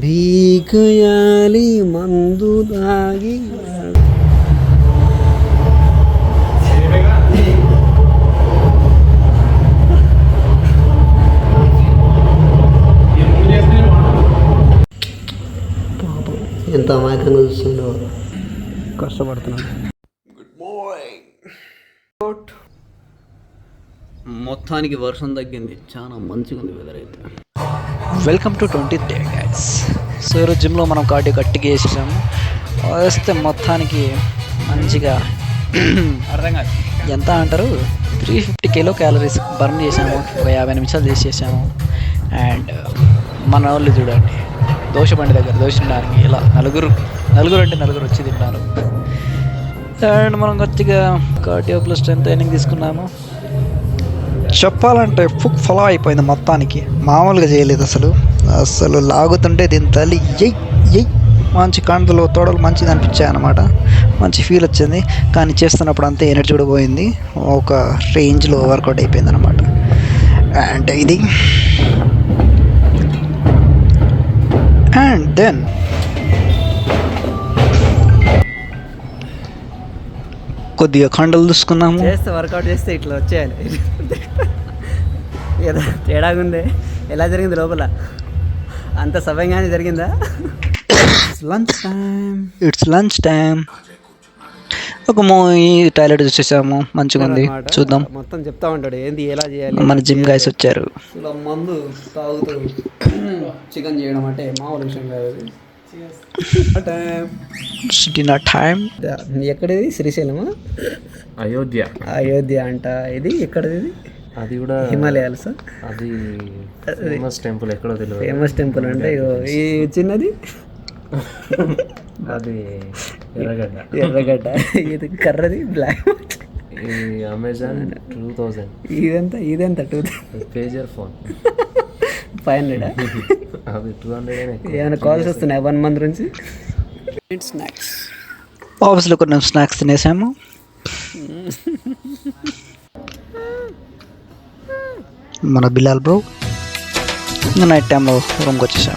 భీకయాలి మందు దాగి. ఎంత అమాయకంగా చూస్తుండో, కష్టపడుతున్నాను. Good morning. మొత్తానికి వర్షం తగ్గింది, చాలా మంచిగా ఉంది వెదర్ అయితే. Welcome to 20th day guys. So ఈరోజు జిమ్లో మనం కార్డియో గట్టిగా వేసేసాము. వేస్తే మొత్తానికి మంచిగా అర్థం కాదు ఎంత అంటారు 350 కిలో క్యాలరీస్ బర్న్ చేసాము. ఒక 50 నిమిషాలు చేసేసాము. అండ్ మన వాళ్ళు చూడండి, దోశ బండి దగ్గర దోశ తినడానికి ఇలా నలుగురు అంటే నలుగురు వచ్చి తింటారు. అండ్ మనం గట్టిగా కార్డియో ప్లస్ స్ట్రెంత్ ట్రైనింగ్ తీసుకున్నాము. చెప్పాలంటే ఫాలో అయిపోయింది మొత్తానికి. మామూలుగా చేయలేదు అసలు లాగుతుంటే దీని తల్లి ఎయ్ మంచి కండలు తోడలు మంచిది అనిపించాయి అన్నమాట. మంచి ఫీల్ వచ్చింది. కానీ చేస్తున్నప్పుడు అంతే ఎనర్జీ కూడా పోయింది. ఒక రేంజ్లో వర్కౌట్ అయిపోయింది అనమాట. అండ్ ఇది అండ్ దెన్ కొద్దిగా కండలు చూసుకున్నాము. చేస్తే వర్కౌట్ చేస్తే ఇట్లా వచ్చేయాలి. ఏదో తేడాగా ఉంది. ఎలా జరిగింది లోపల? అంత సవ్యంగానే జరిగిందా? It's lunch time. ఒక మూవీ టాయిలెట్ చూసేసాము, మంచిగా ఉంది. చూద్దాం. మొత్తం చెప్తా ఉంటాడు ఏంది ఎలా చేయాలి. మన జిమ్ గైస్ వచ్చారు. ఇలా మందు తాగుతూ చికెన్ చేయడం అంటే మామూలు విషయం కాదు. Dinner time. ఎక్కడిది? శ్రీశైలమా? అయోధ్య అంట. ఇది ఎక్కడిది? అది కూడా హిమాలయాలు సార్. అది ఫేమస్ టెంపుల్, ఎక్కడో తెలియదు. ఫేమస్ టెంపుల్ అంటే ఈ చిన్నది అది ఎర్రగడ్డ. ఇది కర్రది బ్లాక్. ఈ అమెజాన్ 2000. ఇదెంత 2000? Pager phone 500. అది 200. ఏమైనా కాల్స్ వస్తున్నాయి 1 month నుంచి? స్నాక్స్ ఆఫీస్లో కొన్ని స్నాక్స్ తినేసాము. మన బిలాల్ బ్రో నైట్ టైంలో రూమ్కి వచ్చేసాం.